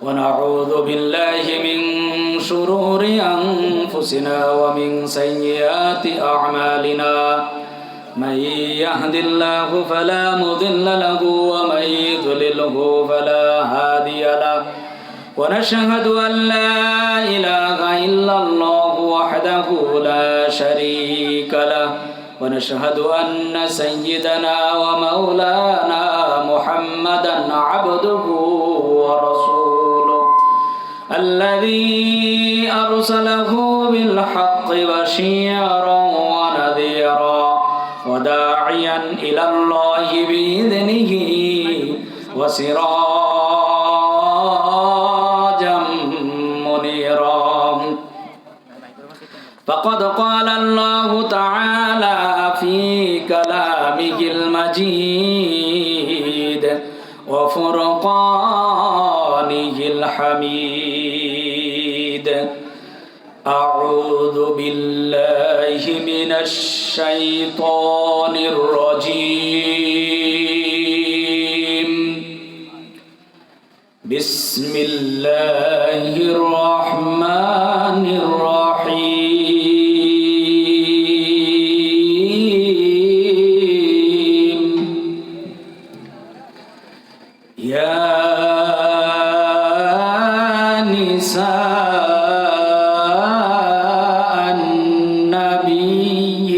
ونعوذ بالله من شرور أنفسنا ومن سيئات أعمالنا من يهد الله فلا مضل له ومن يضلله فلا هادي له ونشهد أن لا إله إلا الله وحده لا شريك له ونشهد أن سيدنا ومولانا محمدا عبده ورسوله الذي أرسله بالحق بشيرا ونذيرا وداعيا إلى الله بإذنه وسراجا منيرا فقد قال الله تعالى في كلامه المجيد وفرقانه الحميد أعوذ بالله من الشيطان الرجيم بسم الله الرحمن الرحيم يا نساء النبي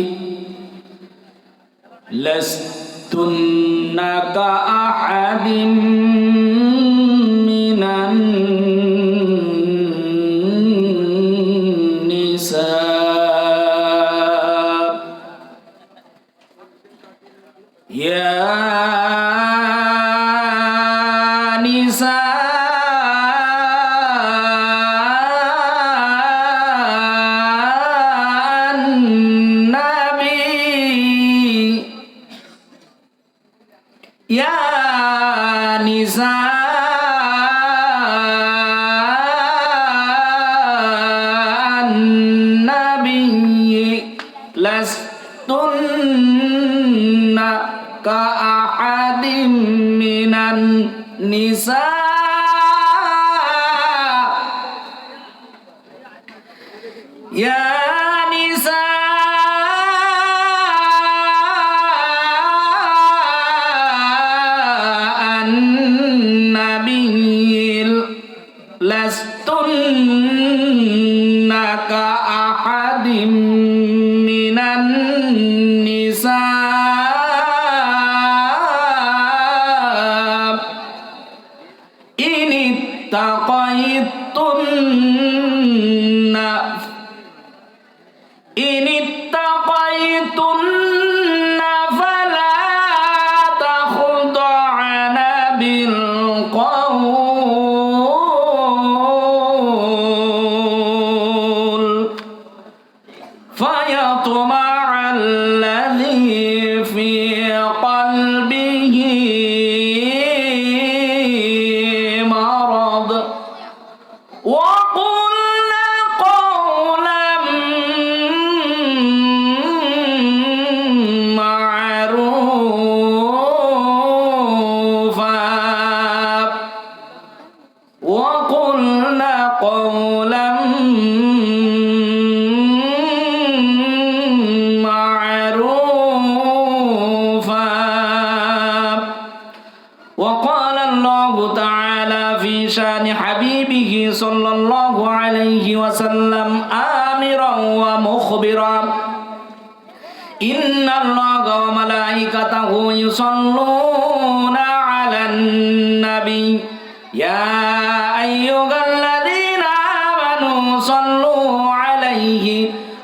لستن كأحد من النساء يا نساء النبي يا نساء النبي لستن كأحد من النساء يا نساء النبي لستن كأحد من النساء إن اتقيتن فلا تخضعن بالقول فيطمع الذي في قلبه مرض وقلن قولا معروفا وقلن قولا معروفا وقال الله تعالى في شان حبيبه صلى الله عليه وسلم آمرا ومخبرا إن الله وملائكته يصلون على النبي يا أيها الذين آمنوا صلوا عليه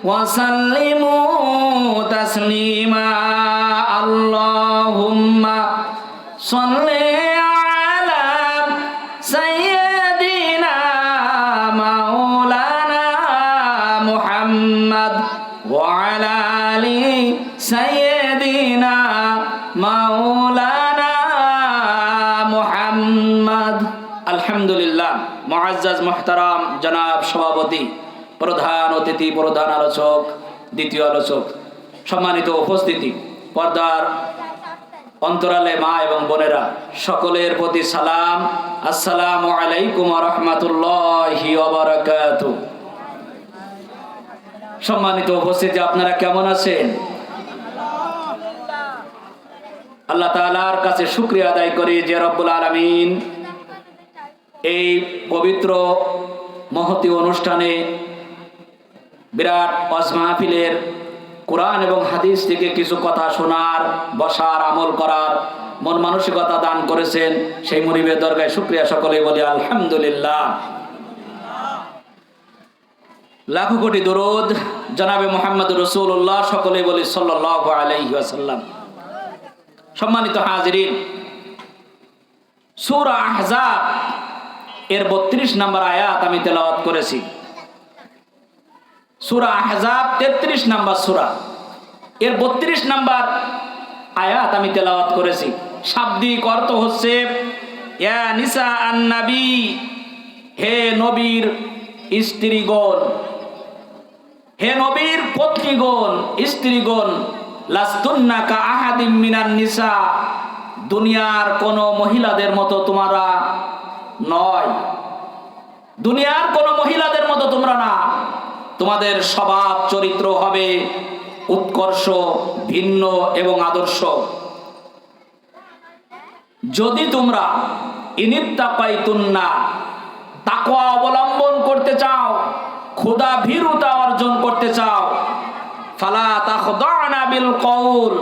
وسلموا تسليما اللهم صل على سيدنا مولانا محمد وعلى آل سيدنا مولانا محمد আলহামদুলিল্লাহ। মুআজ্জাজ মুহতারাম জনাব সভাপতি, প্রধান অতিথি, প্রধান আলোচক, দ্বিতীয় আলোচক, সম্মানিত উপস্থিতি, পর্দার অন্তরালে মা এবং বোনেরা, সকলের প্রতি সালাম। আসসালামু আলাইকুম ওয়া রাহমাতুল্লাহি ওয়া বারাকাতুহু। সম্মানিত উপস্থিতি, আপনারা কেমন আছেন? আল্লাহ তাআলার কাছে শুকরিয়া আদায় করি যে রব্বুল আলামিন এই পবিত্র মহতী অনুষ্ঠানে বিরাট ওয়াজ মাহফিলের কোরআন এবং হাদিস থেকে কিছু কথা শোনার, বসার, আমল করার মন মানসিকতা দান করেছেন। সেই মুনিবের দরগায় শুকরিয়া সকলেই বলি আলহামদুলিল্লাহ। লাখো কোটি দরুদ জনাবে মুহাম্মদ রাসূলুল্লাহ, সকলেই বলি সাল্লাল্লাহু আলাইহি ওয়াসাল্লাম। সম্মানিত হাজিরিন, সূরা আহজাব এর 32 নম্বর আয়াত আমি তেলাওয়াত করেছি। সূরা আহজাব 33 নম্বর সূরা, এর 32 নম্বর আয়াত আমি তেলাওয়াত করেছি। শাব্দিক অর্থ হচ্ছে ইয়া নিসা আন-নবী, হে নবীর স্ত্রীগণ, হে নবীর পত্নীগণ, স্ত্রীগণ, লাস্তুন্না কা আহাদিম মিনান নিসা, দুনিয়ার কোন মহিলাদের মতো তোমরা নয়, দুনিয়ার কোন মহিলাদের মতো তোমরা না। তোমাদের স্বভাব চরিত্র হবে উৎকর্ষ, ভিন্ন এবং আদর্শ। যদি তোমরা ইনিত্তাকাইতুন্না, তাকওয়া অবলম্বন করতে চাও, খোদা ভীরুতা অর্জন করতে চাও, ফালা তাখদানা বিল কওল,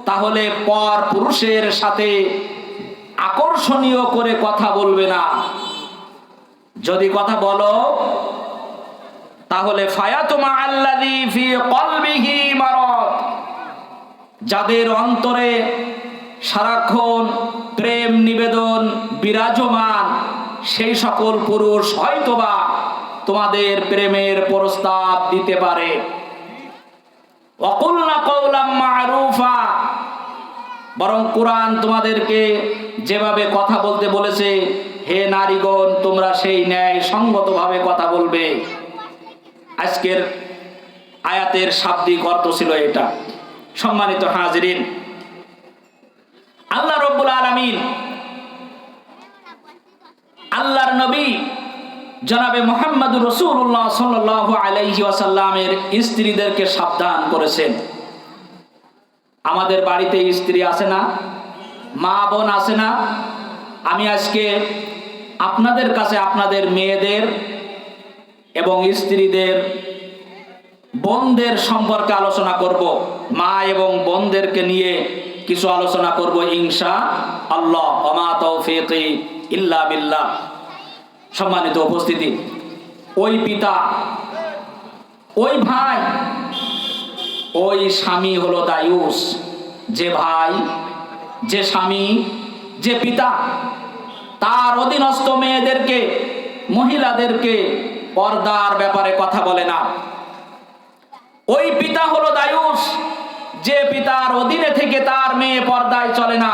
তাহলে পর পুরুষের সাথে আকর্ষণীয় করে কথা বলবে না। যদি কথা বলো তাহলে ফায়াতুমা আল্লাযী ফি কলবিহি মারাদ, যাদের অন্তরে সারাক্ষণ প্রেম নিবেদন বিরাজমান, সেই সকল পুরুষ হয়তোবা তোমাদের প্রেমের প্রস্তাব দিতে পারে। ওয়াকুলনা কওলাম মা'রুফা, বরং কোরআন তোমাদেরকে যেভাবে কথা বলতে বলেছে, হে নারীগণ, তোমরা সেই ন্যায় সঙ্গতভাবে কথা বলবে। আজকের আয়াতের শাব্দিক অর্থ ছিল এটা। সম্মানিত হাজিরিন, আল্লাহ রাব্বুল আলামিন আল্লাহর নবী জনাবে মুহাম্মদুর রাসূলুল্লাহ সাল্লাল্লাহু আলাইহি ওয়াসাল্লামের স্ত্রীদেরকে সাবধান করেছেন। আমাদের বাড়িতে স্ত্রী আছে না, মা বোন আছে না? আমি আজকে আপনাদের কাছে আপনাদের মেয়েদের এবং স্ত্রীদের, বোনদের সম্পর্কে আলোচনা করব। মা এবং বোনদেরকে নিয়ে কিছু আলোচনা করব ইনশাআল্লাহ। ওয়া মা তাওফীকি ইল্লা বিল্লাহ। সম্মানিত উপস্থিতি, ওই পিতা, ওই ভাই, ওই স্বামী হলো দায়ুস। যে ভাই, যে স্বামী, যে পিতা তার অধীনস্থ মেয়েদেরকে, মহিলাদেরকে পর্দার ব্যাপারে কথা বলে না, ওই পিতা হলো দায়ুস। যে পিতার অধীনে থেকে তার মেয়ে পর্দায় চলে না,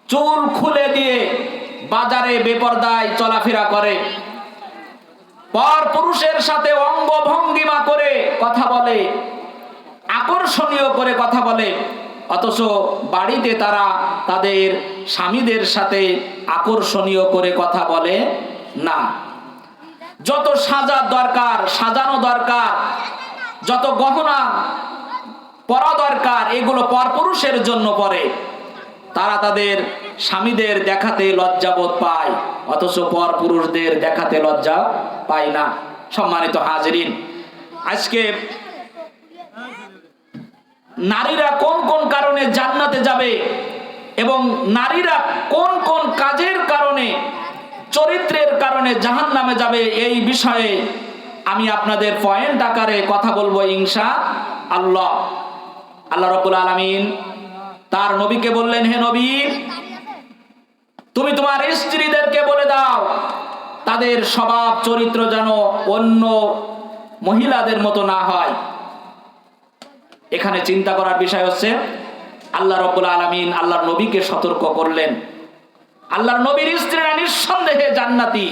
চুল খুলে দিয়ে বাজারে বেপর্দায় চলাফেরা করে, পর পুরুষের সাথে অঙ্গ ভঙ্গিমা করে কথা বলে, আকর্ষণীয় করে কথা বলে, অথচ বাড়িতে তারা তাদের স্বামীদের সাথে আকর্ষণীয় করে কথা বলে না। যত সাজার দরকার, সাজানো দরকার, যত গহনা পরা দরকার, এগুলো পরপুরুষের জন্য পরে। তারা তাদের স্বামীদের দেখাতে লজ্জাবোধ পায়, অথচ পরপুরুষদের দেখাতে লজ্জা পায় না। সম্মানিত হাজিরিন, আজকে নারীরা কোন কোন কারণে জান্নাতে যাবে এবং নারীরা কোন কোন কাজের কারণে, চরিত্রের কারণে জাহান্নামে যাবে, এই বিষয়ে আমি আপনাদের পয়েন্ট আকারে কথা বলবো ইনশাআল্লাহ। আল্লাহ রাব্বুল আলামিন তার নবীকে বললেন, হে নবী, তুমি তোমার স্ত্রীদেরকে বলে দাও তাদের স্বভাব চরিত্র যেন অন্য মহিলাদের মতো না হয়। এখানে চিন্তা করার বিষয় হচ্ছে, আল্লাহ রাব্বুল আলামিন আল্লাহর নবীকে সতর্ক করলেন। আল্লাহর নবীর স্ত্রীরা নিঃসন্দেহে জান্নাতি,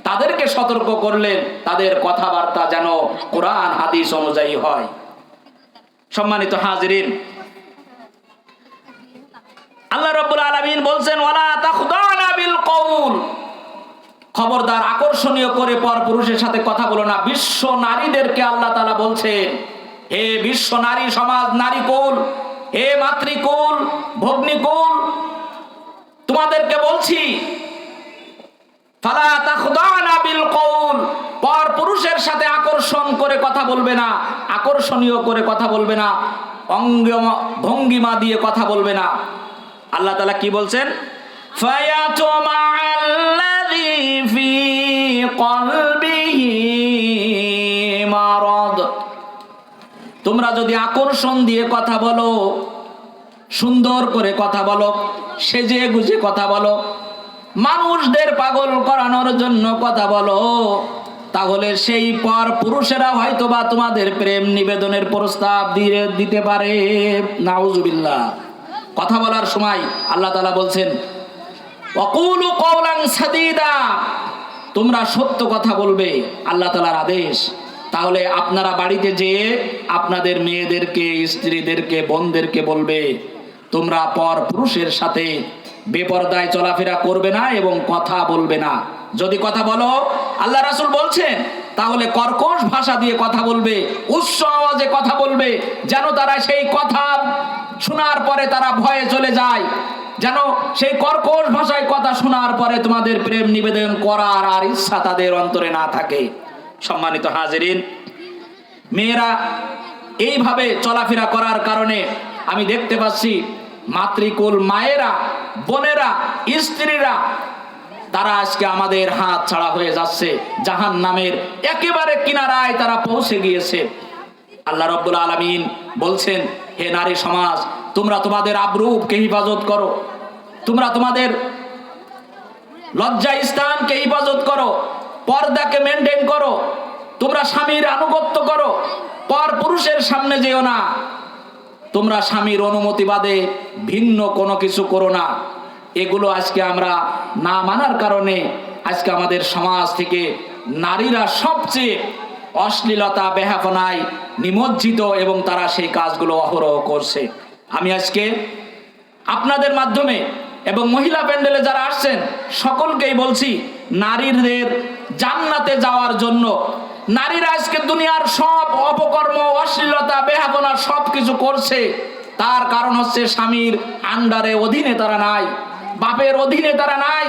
তাদেরকে সতর্ক করলেন তাদের কথাবার্তা যেন কোরআন হাদিস অনুযায়ী হয়। সম্মানিত হাজিরিন, আল্লাহ রাব্বুল আলামিন বলছেন ওয়ালা তাখদানা বিল কওল, খবরদার আকর্ষণীয় করে পরপুরুষের সাথে কথা বলো না। বিশ্ব নারীদেরকে আল্লাহ তাআলা বলছেন, হে বিশ্ব নারী সমাজ, নারীকুল, হে মাতৃকুল, ভগ্নীকুল, তোমাদেরকে বলছি ফালা তাখদানা বিল কওল, পরপুরুষের সাথে আকর্ষণ করে কথা বলবে না, আকর্ষণীয় করে কথা বলবে না, অঙ্গ ভঙ্গিমা দিয়ে কথা বলবে না। আল্লাহ তাআলা কি বলছেন? ফায়াতুমাআল্লাযী ফী কলবিহি মারাদ, তোমরা যদি আকর্ষণ দিয়ে কথা বলো, সুন্দর করে কথা বলো, সেজে গুজে কথা বলো, মানুষদের পাগল করানোর জন্য কথা বলো, তাহলে সেই পর পুরুষেরা হয়তোবা তোমাদের প্রেম নিবেদনের প্রস্তাব দিয়ে দিতে পারে। নাউজুবিল্লাহ। কথা বলার সময় আল্লাহ তাআলা বলছেন ওয়াকুলু কওলান সাদীদা, তোমরা সত্য কথা বলবে, আল্লাহ তাআলার আদেশ। তাহলে আপনারা বাড়িতে যেয়ে আপনাদের মেয়েদেরকে, স্ত্রীদেরকে, বোনদেরকে বলবে তোমরা পর পুরুষের সাথে বেপরদায় চলাফেরা করবে না এবং কথা বলবে না। যদি কথা বলো, আল্লাহ রাসূল বলছেন, তাহলে কর্কশ ভাষা দিয়ে কথা বলবে, উচ্চ আওয়াজে কথা বলবে, যেন তারা সেই কথা শোনার পরে তারা ভয়ে চলে যায়, যেন সেই কর্কশ ভাষায় কথা শোনার পরে তোমাদের প্রেম নিবেদন করার আর ইচ্ছা তাদের অন্তরে না থাকে। সম্মানিত হাজিরিন, মেয়েরা এইভাবে চলাফেরা করার কারণে আমি দেখতে পাচ্ছি মাতৃকুল মায়েরা, বোনেরা, স্ত্রীরা, তারা আজকে আমাদের হাত ছাড়া হয়ে যাচ্ছে, জাহান্নামের একেবারে কিনারায় তারা পৌঁছে গিয়েছে। আল্লাহ রাব্বুল আলামিন বলছেন, হে নারী সমাজ, তোমরা তোমাদের আবরূপকে হিফাজত করো, তোমরা তোমাদের লজ্জা স্থানকে হিফাজত করো, পর্দাকে মেনটেন করো, তোমরা স্বামীর আনুগত্য করো, পর পুরুষের সামনে যেও না, তোমরা স্বামীর অনুমতি বাদে ভিন্ন কোনো কিছু করো না। এগুলো আজকে আমরা না মানার কারণে আজকে আমাদের সমাজ থেকে নারীরা সবচেয়ে অশ্লীলতা, বেহাপনায় নিমজ্জিত এবং তারা সেই কাজগুলো অহরহ করছে। আমি আজকে আপনাদের মাধ্যমে এবং মহিলা প্যান্ডেলে যারা আসছেন সকলকেই বলছি, নারীদের জান্নাতে যাওয়ার জন্য, নারীরা আজকে দুনিয়ার সব অপকর্ম, অশ্লীলতা, বেহাপনা সব কিছু করছে, তার কারণ হচ্ছে স্বামীর আন্ডারে, অধীনে তারা নাই, বাপের অধীনে তারা নাই,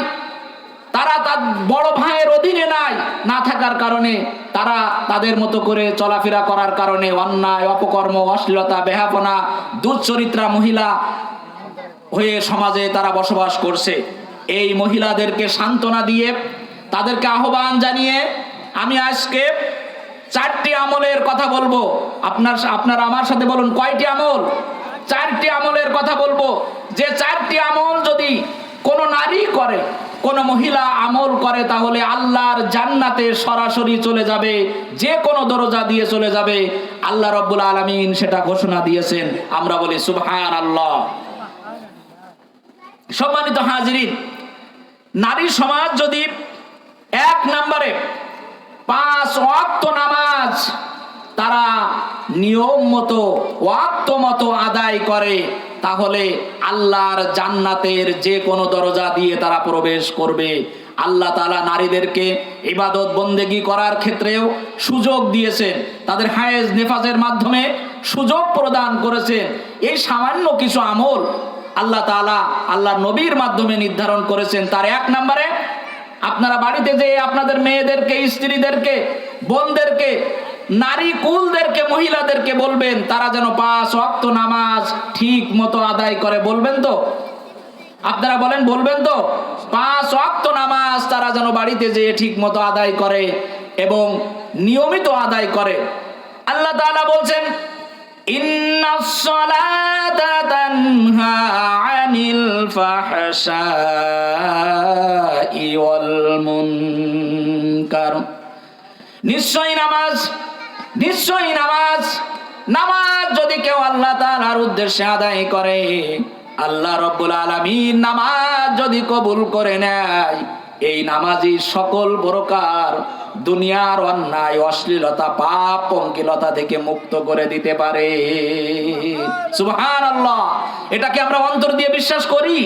তারা তার বড় ভাইয়ের অধীনে নাই, না থাকার কারণে তারা তাদের মতো করে চলাফেরা করার কারণে অন্যায়, অপকর্ম, অশ্লীলতা, বেহাপনা, দুশ্চরিত্রা মহিলা হয়ে সমাজে তারা বসবাস করছে। এই মহিলাদেরকে সান্ত্বনা দিয়ে, তাদেরকে আহ্বান জানিয়ে আমি আজকে 4টি আমলের কথা বলবো। আপনারা আমার সাথে বলুন, কয়টি আমল? 4টি আমলের কথা বলবো, যে 4টি আমল যদি কোনো নারী করে, কোনো মহিলা আমল করে, তাহলে আল্লাহর জান্নাতে সরাসরি চলে যাবে, যে কোনো দরজা দিয়ে চলে যাবে। আল্লাহ রাব্বুল আলামিন সেটা ঘোষণা দিয়েছেন। আমরা বলি সুবহানাল্লাহ। সম্মানিত হাজিরিন, নারী সমাজ যদি 1 নম্বরে 5 ওয়াক্ত নামাজ তারা নিয়ম মতো, ওয়াক্ত মতো আদায় করে, তাহলে আল্লাহর জান্নাতের যে কোনো দরজা দিয়ে তারা প্রবেশ করবে। আল্লাহ তাআলা নারীদেরকে ইবাদত বন্দেগী করার ক্ষেত্রেও সুযোগ দিয়েছেন, তাদের হায়েজ নেফাজের মাধ্যমে সুযোগ প্রদান করেছেন। এই সামান্য কিছু আমল আল্লাহ তাআলা আল্লাহর নবীর মাধ্যমে নির্ধারণ করেছেন। তার 1 নম্বরে আপনারা বাড়িতে যেয়ে আপনাদের মেয়েদেরকে, স্ত্রীদেরকে, বোনদেরকে, নারী কুলদেরকে, মহিলাদেরকে বলবেন তারা যেন 5 ওয়াক্ত নামাজ ঠিক মতো আদায় করে। বলবেন তো? আপনারা বলেন, বলবেন তো? 5 ওয়াক্ত নামাজ তারা যেন বাড়িতে যেয়ে ঠিক মতো আদায় করে এবং নিয়মিত আদায় করে। আল্লাহ তাআলা বলছেন, ইন্নাস সালাতা তানহা আনিল ফাহশাই ওয়াল মুনকার, নিশ্চয়ই নামাজ, নিশ্চয়ই নামাজ, নামাজ যদি কেউ আল্লাহ তাআলার উদ্দেশ্যে আদায় করে, আল্লাহ রাব্বুল আলামিন নামাজ যদি কবুল করে নেয়, এই নামাজি সকল প্রকার দুনিয়ার অন্যায়, অশ্লীলতা, পাপ, পঙ্কিলতা থেকে মুক্ত করে দিতে পারে। সুবহানাল্লাহ। এটাকে আমরা অন্তর দিয়ে বিশ্বাস করি।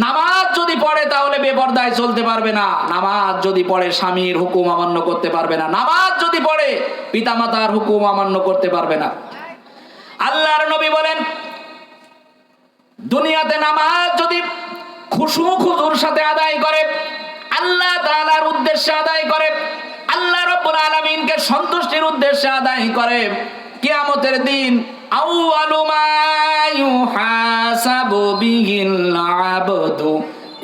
নামাজ যদি পড়ে তাহলে বেপরদায় চলতে পারবে না। নামাজ যদি পড়ে স্বামীর হুকুম অমান্য করতে পারবে না। নামাজ যদি পড়ে পিতামাতার হুকুম অমান্য করতে পারবে না। আল্লাহর নবী বলেন, দুনিয়াতে নামাজ যদি খুশু খুজুর সাথে আদায় করে, আল্লাহ তাআলার উদ্দেশ্যে আদায় করে, আল্লাহ রাব্বুল আলামিনকে সন্তুষ্টির উদ্দেশ্যে আদায় করে, কিয়ামতের দিন আউয়ালু মা ইউহাসাবু বিহিল আবদু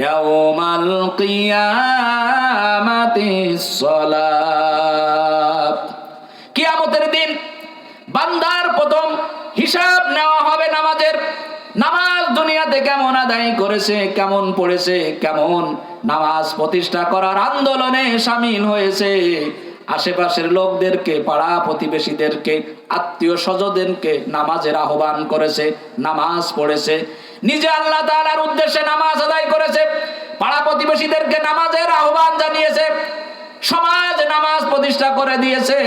ইয়াউমাল কিয়ামাতিস সালাত। কিয়ামতের দিন বান্দার প্রথম হিসাব নেওয়া হবে নামাজের। নামাজ দুনিয়াতে কেমন আদায় করেছে, কেমন পড়েছে, কেমন নামাজ প্রতিষ্ঠা করার আন্দোলনে শামিল হয়েছে, আশেপাশের লোকদেরকে, পাড়া প্রতিবেশীদেরকে, আত্মীয় স্বজনদেরকে নামাজের আহ্বান করেছে, নামাজ পড়েছে, নিজে আল্লাহ তাআলার উদ্দেশ্যে নামাজ আদায় করেছে, পাড়া প্রতিবেশীদেরকে নামাজের আহ্বান জানিয়েছে, সমাজ নামাজ প্রতিষ্ঠা করে দিয়েছে,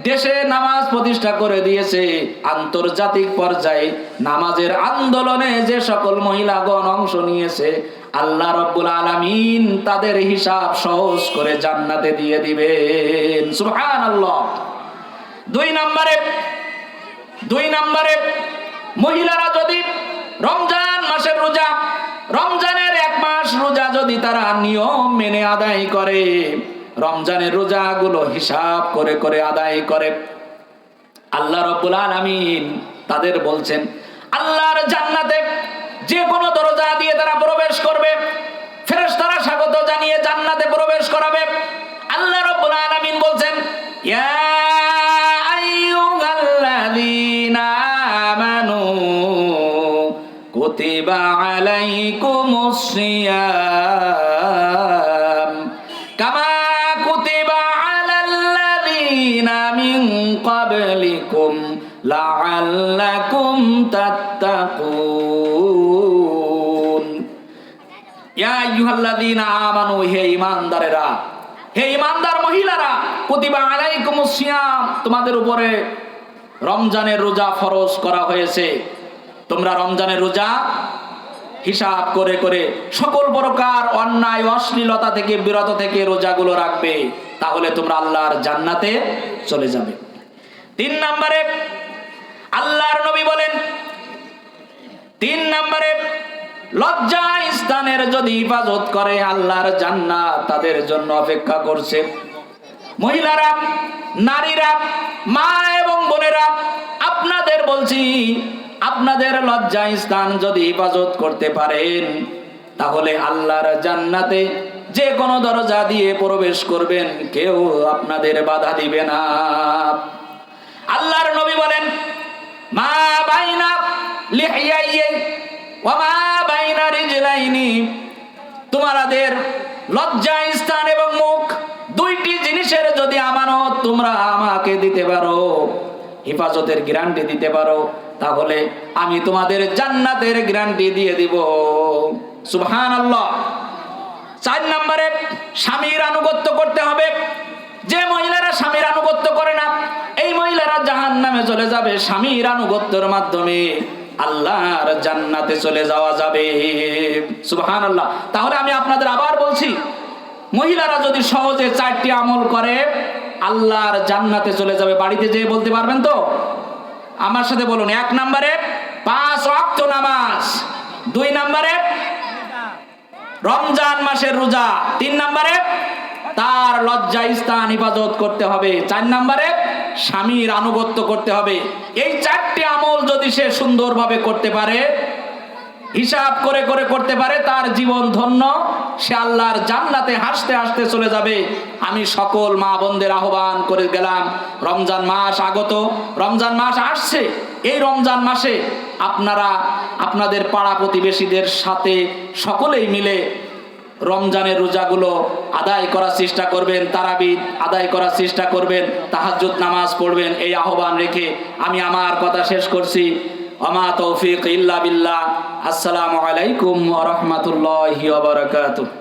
দেশে নামাজ প্রতিষ্ঠা করে দিয়েছে, আন্তর্জাতিক পর্যায়ে নামাজের আন্দোলনে যে সকল মহিলাগণ অংশ নিয়েছে, আল্লাহ রাব্বুল আলামিন তাদের হিসাব সহজ করে জান্নাতে দিয়ে দিবেন। সুবহানাল্লাহ। দুই নম্বরে মহিলারা যদি রমজান মাসের রোজা, রমজানের 1 মাস রোজা যদি তারা নিয়ম মেনে আদায় করে, রমজানের রোজাগুলো হিসাব করে করে আদায় করে, আল্লাহ রাব্বুল আলামিন তাদের বলছেন আল্লাহর জান্নাতে যে কোনো দরজা দিয়ে তারা প্রবেশ করবে, ফেরেশতারা স্বাগত জানিয়ে জান্নাতে প্রবেশ করাবে। আল্লাহ রাব্বুল আলামিন বলছেন, ইয়া আইয়ুহাল্লাযীনা আমানু কুতিবা আলাইকুমুস সিয়াম কামা কুতিবা আলাল্লাযীনা মিন ক্বাবলিকুম লাআল্লাকুম তাত্তাকুন। ইয়া আইয়ুহাল্লাযীনা আমানু, হে ঈমানদারেরা, হে ঈমানদার মহিলারা, কুতিবা আলাইকুমুস সিয়াম, তোমাদের উপরে রমজানের রোজা ফরজ করা হয়েছে। তোমরা রমজানের রোজা হিসাব করে করে সকল প্রকার অন্যায়, অশ্লীলতা থেকে বিরত থেকে রোজাগুলো রাখবে, তাহলে তোমরা আল্লাহর জান্নাতে চলে যাবে। 3 নম্বরে আল্লাহর নবী বলেন, 3 নম্বরে লজ্জা স্থানের যদি হিফাজত করে, আল্লাহর জান্নাত তাদের জন্য অপেক্ষা করছে। মহিলারা, নারীরা, মা এবং বোনেরা, আপনাদের বলছি, আপনাদের লজ্জা স্থান যদি হিফাজত করতে পারেন, তাহলে আল্লাহর জান্নাতে যে কোনো দরজা দিয়ে প্রবেশ করবেন, কেউ আপনাদের বাধা দিবে না। আল্লাহর নবী বলেন, মা বাইনা লিহিয়াইহি ওয়া মা বাইনা রিজলাইনি, তোমাদের লজ্জা স্থান এবং মুখ, দুইটি জিনিসের যদি আমানত তোমরা আমাকে দিতে পারো, হিফাজতের গ্যারান্টি দিতে পারো, তাহলে আমি তোমাদের জান্নাতের গ্যারান্টি দিয়ে দিব। সুবহানাল্লাহ। 4 নম্বরে স্বামীর আনুগত্য করতে হবে। যে মহিলারা স্বামীর আনুগত্য করে না, এই মহিলারা জাহান্নামে চলে যাবে। স্বামীর আনুগত্যের মাধ্যমে আল্লাহর জান্নাতে চলে যাওয়া যাবে। সুবহানাল্লাহ। তাহলে আমি আপনাদের আবার বলছি, মহিলারা যদি সহজে 4টি আমল করে, আল্লাহর জান্নাতে চলে যাবে। বাড়িতে যেয়ে বলতে পারবেন তো? আমার সাথে বলুন। 1 নম্বরে 5 ওয়াক্ত নামাজ, 2 নম্বরে রমজান মাসের রোজা, 3 নম্বরে তার লজ্জা স্থান হিফাজত করতে হবে, 4 নম্বরে স্বামীর আনুগত্য করতে হবে। এই 4টি আমল যদি সে সুন্দরভাবে করতে পারে, হিসাব করে করে করতে পারে, তার জীবন ধন্য, সে আল্লাহর জান্নাতে হাসতে হাসতে চলে যাবে। আমি সকল মা বোনদের আহ্বান করে গেলাম, রমজান মাস আগত, রমজান মাস আসছে। এই রমজান মাসে আপনারা আপনাদের পাড়া প্রতিবেশীদের সাথে সকলেই মিলে রমজানের রোজাগুলো আদায় করার চেষ্টা করবেন, তারাবি আদায় করার চেষ্টা করবেন, তাহাজ্জুদ নামাজ পড়বেন। এই আহ্বান রেখে আমি আমার কথা শেষ করছি। ওমা তৌফিক ইল্লা বিল্লাহ। আসসালামু আলাইকুম ওয়া রাহমাতুল্লাহি ওয়া বারাকাতুহু।